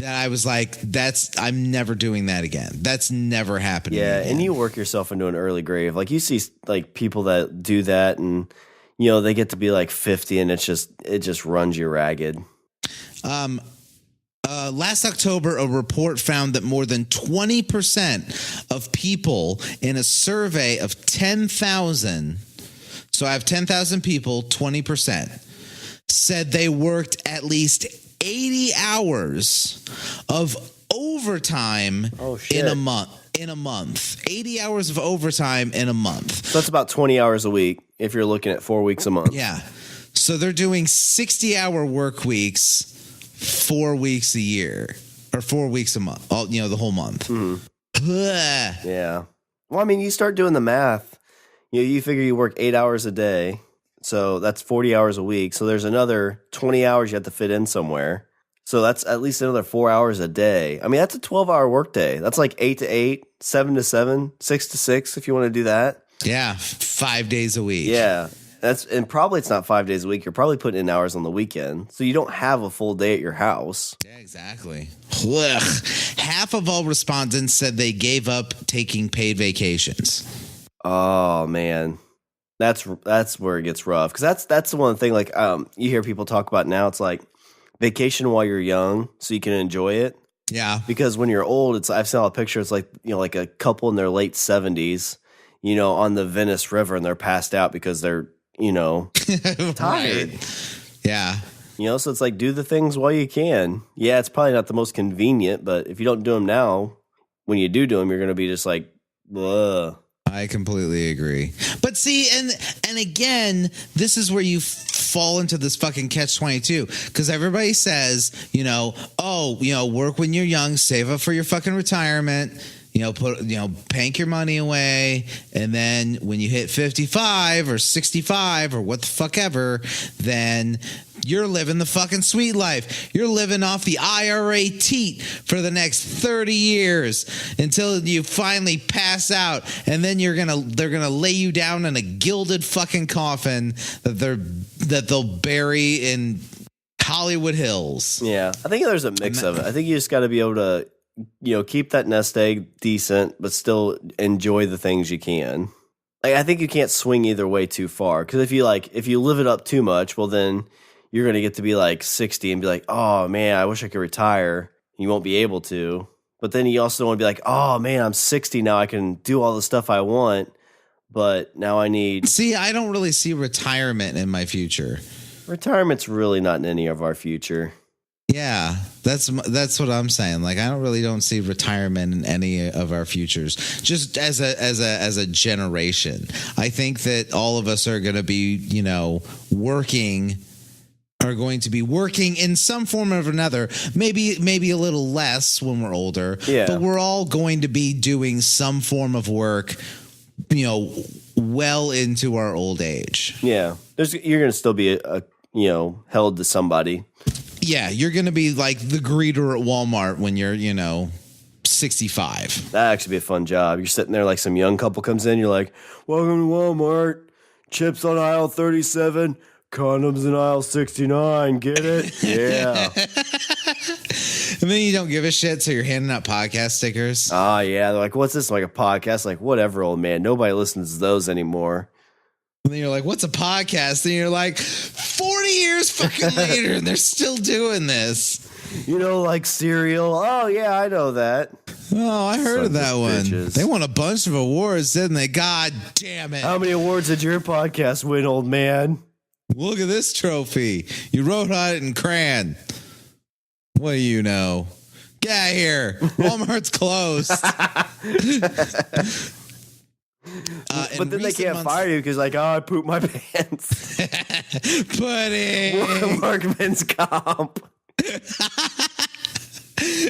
I was like, I'm never doing that again. That's never happening. Yeah, again. and you work yourself into an early grave. Like, you see like people that do that, and you know they get to be like 50, and it just runs you ragged. Last October, a report found that more than 20% of people in a survey of 10,000, so I have 10,000 people, 20%, said they worked at least 80 hours of overtime in a month. 80 hours of overtime in a month. So that's about 20 hours a week if you're looking at 4 weeks a month. Yeah. So they're doing 60-hour work weeks 4 weeks a year or 4 weeks a month. The whole month. Mm-hmm. Yeah. Well, I mean, you start doing the math. You figure you work 8 hours a day. So that's 40 hours a week. So there's another 20 hours you have to fit in somewhere. So that's at least another 4 hours a day. I mean, that's a 12-hour workday. That's like 8 to 8, 7 to 7, 6 to 6 if you want to do that. Yeah, 5 days a week. Yeah. And probably it's not 5 days a week. You're probably putting in hours on the weekend. So you don't have a full day at your house. Yeah, exactly. Ugh. Half of all respondents said they gave up taking paid vacations. Oh, man. That's where it gets rough, because that's the one thing, like, you hear people talk about now. It's like vacation while you're young so you can enjoy it. Yeah. Because when you're old, I've seen all the pictures, like, like a couple in their late 70s, on the Venice River, and they're passed out because they're, tired. Right. Yeah. So it's like, do the things while you can. Yeah, it's probably not the most convenient, but if you don't do them now, when you do them, you're going to be just like, ugh. I completely agree. But see, and again, this is where you fall into this fucking catch-22, because everybody says, work when you're young, save up for your fucking retirement, bank your money away, and then when you hit 55 or 65 or what the fuck ever, then you're living the fucking sweet life. You're living off the IRA teat for the next 30 years until you finally pass out, and then they're gonna lay you down in a gilded fucking coffin that they'll bury in Hollywood Hills. Yeah, I think there's a mix of it. I think you just got to be able to, keep that nest egg decent, but still enjoy the things you can. Like, I think you can't swing either way too far, because if you live it up too much, well, then you're going to get to be like 60 and be like, oh man, I wish I could retire. You won't be able to. But then you also want to be like, oh man, I'm 60 now. I can do all the stuff I want, but now I need. See, I don't really see retirement in my future. Retirement's really not in any of our future. Yeah, that's what I'm saying. Like, I don't see retirement in any of our futures. Just as a generation, I think that all of us are going to be, going to be working in some form or another. Maybe a little less when we're older. Yeah. But we're all going to be doing some form of work, well into our old age. Yeah, you're going to still be held to somebody. Yeah, you're going to be like the greeter at Walmart when you're, 65. That'd actually be a fun job. You're sitting there like some young couple comes in. You're like, welcome to Walmart. Chips on aisle 37. Condoms in aisle 69. Get it? Yeah. And then you don't give a shit, so you're handing out podcast stickers. Oh, yeah. They're like, what's this? Like a podcast? Like, whatever, old man. Nobody listens to those anymore. And then you're like, what's a podcast? And you're like, 40 years fucking later, and they're still doing this. You know, like cereal. Oh, yeah, I know that. Oh, I heard of that one. Bitches. They won a bunch of awards, didn't they? God damn it. How many awards did your podcast win, old man? Look at this trophy. You wrote on it in crayon. What do you know? Get out of here. Walmart's closed. But then they can't fire you because, like, oh, I pooped my pants. Pudding. Workman's comp.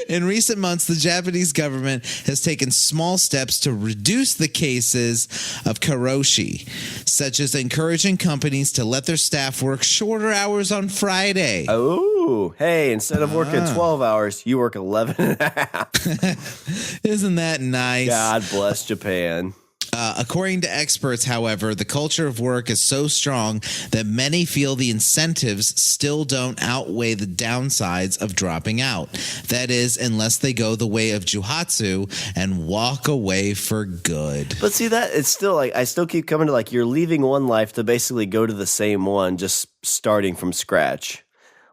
In recent months, the Japanese government has taken small steps to reduce the cases of karoshi, such as encouraging companies to let their staff work shorter hours on Friday. Oh, hey, instead of working 12 hours, you work 11 and a half. Isn't that nice? God bless Japan. According to experts, however, the culture of work is so strong that many feel the incentives still don't outweigh the downsides of dropping out. That is, unless they go the way of Johatsu and walk away for good. But see, that it's still like, I still keep coming to like, you're leaving one life to basically go to the same one, just starting from scratch.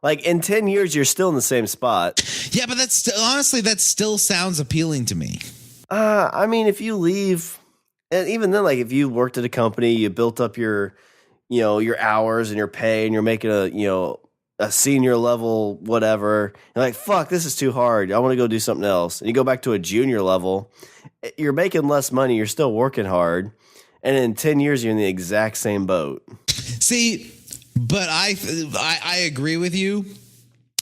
Like in 10 years, you're still in the same spot. Yeah, but that's honestly, that still sounds appealing to me. I mean, if you leave, and even then, like if you worked at a company, you built up your, you know, your hours and your pay, and you're making a, you know, a senior level, whatever. You're like, fuck, this is too hard. I want to go do something else. And you go back to a junior level, you're making less money. You're still working hard. And in 10 years, you're in the exact same boat. See, but I agree with you,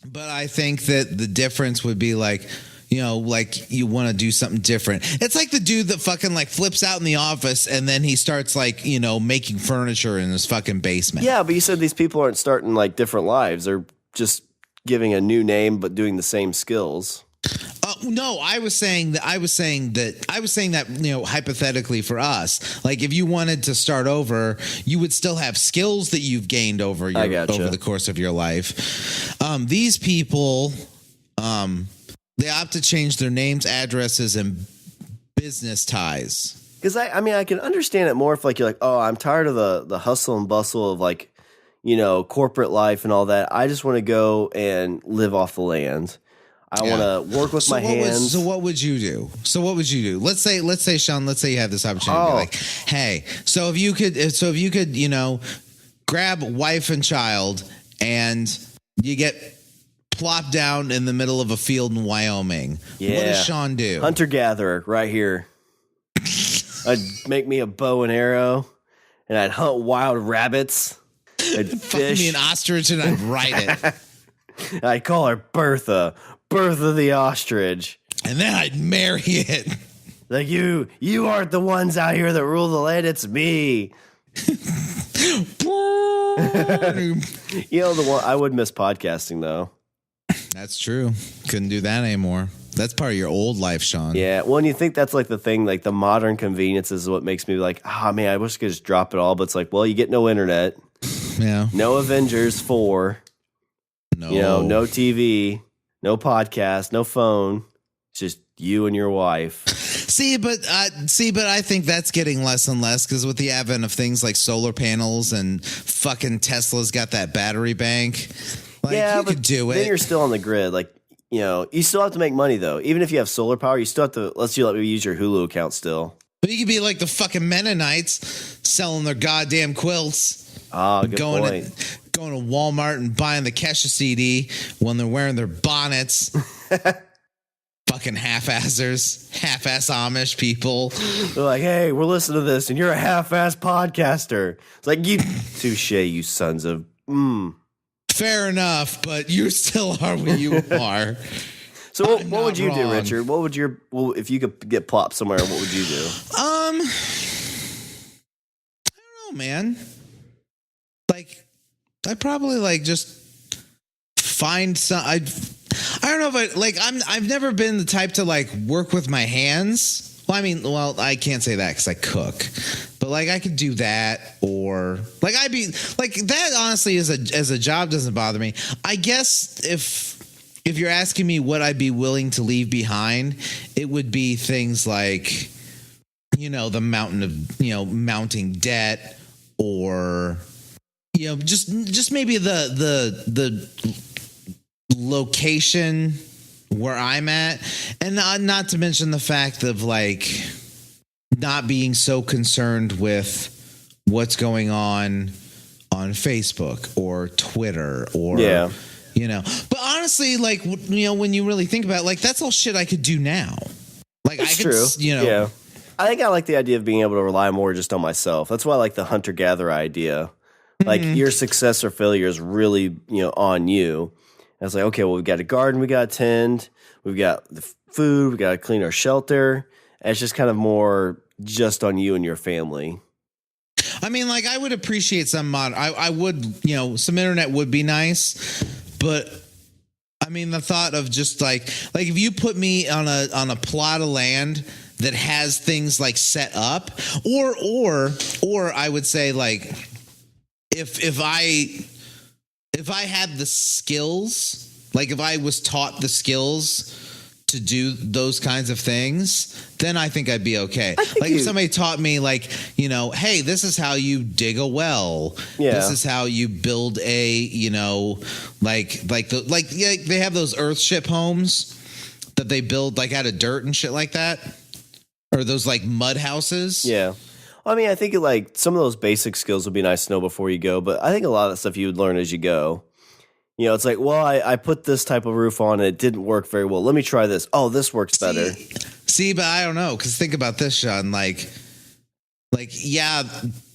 but I think that the difference would be like, you know, like you want to do something different. It's like the dude that fucking like flips out in the office and then he starts like, you know, making furniture in his fucking basement. Yeah, but you said these people aren't starting like different lives. They're just giving a new name but doing the same skills. No, I was saying that, you know, hypothetically for us, like if you wanted to start over, you would still have skills that you've gained over the course of your life. These people, they opt to change their names, addresses, and business ties. Because I mean, I can understand it more if like you're like, oh, I'm tired of the hustle and bustle of like, you know, corporate life and all that. I just want to go and live off the land. I want to work with my hands. So what would you do? Let's say, Shawn, let's say you have this opportunity. To be like, hey, so if you could, you know, grab wife and child and you get plopped down in the middle of a field in Wyoming. Yeah. What does Shawn do? Hunter-gatherer right here. I'd make me a bow and arrow and I'd hunt wild rabbits. I'd fish. Me an ostrich and I'd ride it. I'd call her Bertha the ostrich. And then I'd marry it. Like you aren't the ones out here that rule the land, it's me. You know, the one I would miss podcasting though. That's true. Couldn't do that anymore. That's part of your old life, Shawn. Yeah. Well, and you think that's like the thing, like the modern convenience is what makes me like, man, I wish I could just drop it all. But it's like, well, you get no internet. Yeah. No Avengers 4. No. You know, no TV, no podcast, no phone. It's just you and your wife. See, but I think that's getting less and less because with the advent of things like solar panels and fucking Tesla's got that battery bank. Like, yeah, you could do it. Then you're still on the grid. Like, you know, you still have to make money though. Even if you have solar power, you still have to. Let's let me use your Hulu account still. But you could be like the fucking Mennonites selling their goddamn quilts. Good point. Going to Walmart and buying the Kesha CD when they're wearing their bonnets. Fucking half-assers, half-ass Amish people. They're like, hey, we're listening to this, and you're a half-ass podcaster. It's like, touche, you sons of... Fair enough, but you still are what you are. So what would you do, Richard? What would if you could get plopped somewhere, what would you do? I don't know, man. Like, I'd probably like just find some. I don't know if I've never been the type to like work with my hands. Well, I can't say that because I cook, but like I could do that, or like I'd be like that. Honestly, as a job doesn't bother me. I guess if if you're asking me what I'd be willing to leave behind, it would be things like, the mounting debt, or, just maybe the location where I'm at, and not to mention the fact of like not being so concerned with what's going on Facebook or Twitter or but honestly, like, when you really think about it, like, that's all shit I could do now. Like, It's I could, true. I think I like the idea of being able to rely more just on myself. That's why I like the hunter-gatherer idea. Like, your success or failure is really, on you. And it's like, okay, well, we've got a garden we got to tend. We've got the food. We got to clean our shelter. And it's just kind of more just on you and your family. I mean, like, I would appreciate some I would, some internet would be nice, but I mean, the thought of just like if you put me on a plot of land that has things like set up, or I would say, like, if I had the skills, like if I was taught the skills to do those kinds of things, then I think I'd be okay. Like, if somebody taught me, like, hey, this is how you dig a well. Yeah. This is how you build a, they have those earthship homes that they build like out of dirt and shit like that, or those like mud houses. Yeah. I mean, I think like some of those basic skills would be nice to know before you go, but I think a lot of that stuff you would learn as you go. It's like, well, I put this type of roof on and it didn't work very well. Let me try this. Oh, this works better. See, but I don't know, because think about this, Shawn. Like, yeah,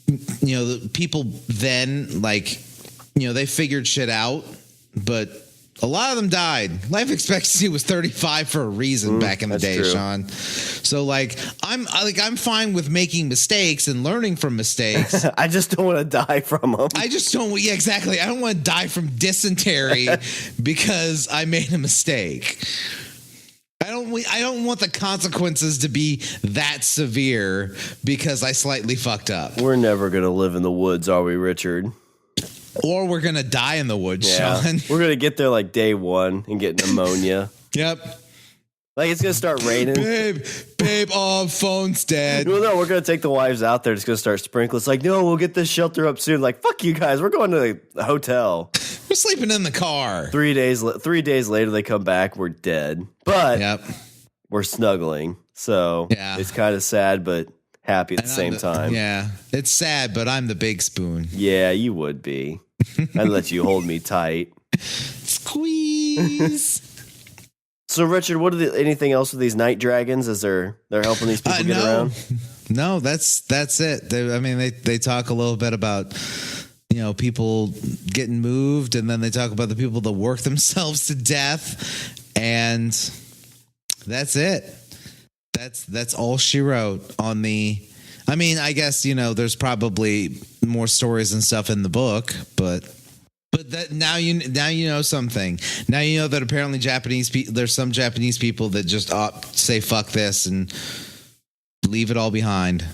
the people then, like, they figured shit out, but a lot of them died. Life expectancy was 35 for a reason back in the day, true. Shawn. So, like, I'm fine with making mistakes and learning from mistakes. I just don't want to die from them. I just don't. Yeah, exactly. I don't want to die from dysentery because I made a mistake. I don't want the consequences to be that severe because I slightly fucked up. We're never gonna live in the woods, are we, Richard? Or we're going to die in the woods, Shawn. We're going to get there like day one and get pneumonia. Yep. Like, it's going to start raining. Babe, phone's dead. Well, no, we're going to take the wives out there. It's going to start sprinkling. It's like, no, we'll get this shelter up soon. Like, fuck you guys. We're going to the hotel. We're sleeping in the car. 3 days later, they come back. We're dead. But we're snuggling. So it's kind of sad, but happy at the same time. Yeah, it's sad, but I'm the big spoon. Yeah, you would be. I'd let you hold me tight. Squeeze. So, Richard, anything else with these night dragons as they're helping these people get around? No, that's it. They talk a little bit about people getting moved, and then they talk about the people that work themselves to death, and that's it. That's all she wrote on the. I mean, I guess there's probably more stories and stuff in the book, but that now you know something. Now you know that apparently there's some Japanese people that just say fuck this and leave it all behind.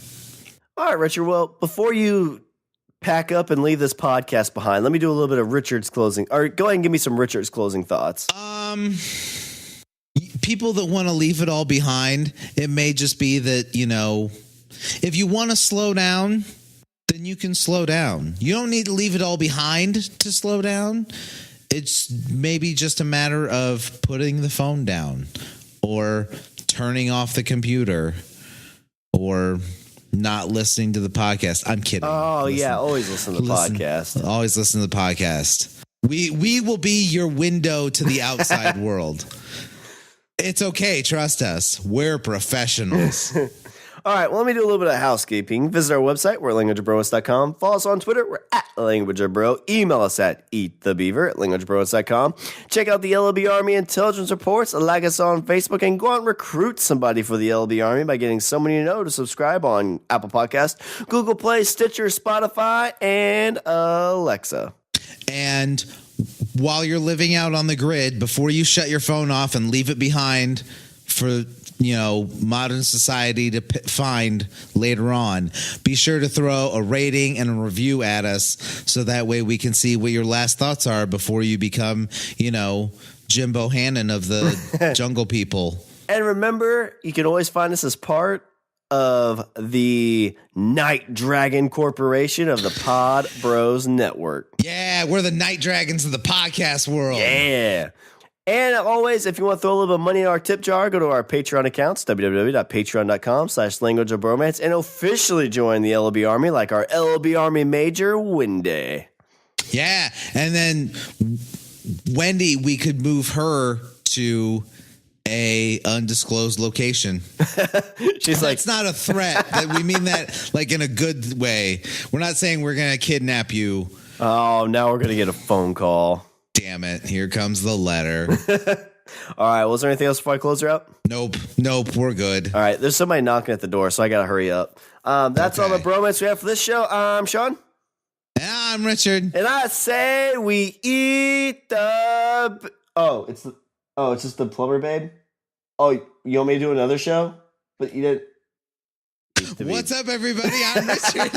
All right, Richard. Well, before you pack up and leave this podcast behind, let me do a little bit of Richard's closing. Or go ahead and give me some Richard's closing thoughts. People that want to leave it all behind, it may just be that, if you want to slow down, then you can slow down. You don't need to leave it all behind to slow down. It's maybe just a matter of putting the phone down or turning off the computer or not listening to the podcast. I'm kidding. Oh, yeah. Always listen to the podcast. Always listen to the podcast. We will be your window to the outside world. It's okay. Trust us. We're professionals. All right. Well, let me do a little bit of housekeeping. Visit our website. We're at languageofbromance.com. Follow us on Twitter. We're at languageofbro. Email us at eatthebeaver@languageofbromance.com. Check out the LLB Army intelligence reports. Like us on Facebook and go out and recruit somebody for the LLB Army by getting someone you know to subscribe on Apple Podcasts, Google Play, Stitcher, Spotify, and Alexa. And while you're living out on the grid, before you shut your phone off and leave it behind for modern society to find later on. Be sure to throw a rating and a review at us so that way we can see what your last thoughts are before you become, Jim Bohannon of the Jungle People. And remember, you can always find us as part of the Night Dragon Corporation of the Pod Bros Network. Yeah, we're the Night Dragons of the podcast world. Yeah. And always, if you want to throw a little bit of money in our tip jar, go to our Patreon accounts, www.patreon.com/language of bromance, and officially join the LB Army like our LB Army Major, Wendy. Yeah, and then Wendy, we could move her to a undisclosed location. She's like, it's not a threat. That we mean that like in a good way. We're not saying we're going to kidnap you. Oh, now we're going to get a phone call. Damn it. Here comes the letter. All right. Was there anything else before I close her out? Nope. We're good. All right. There's somebody knocking at the door, so I got to hurry up. That's all the bromance we have for this show. I'm Shawn. And I'm Richard. And I say we eat the... it's just the plumber babe? Oh, you want me to do another show? But you didn't... What's up, everybody? I'm Richard.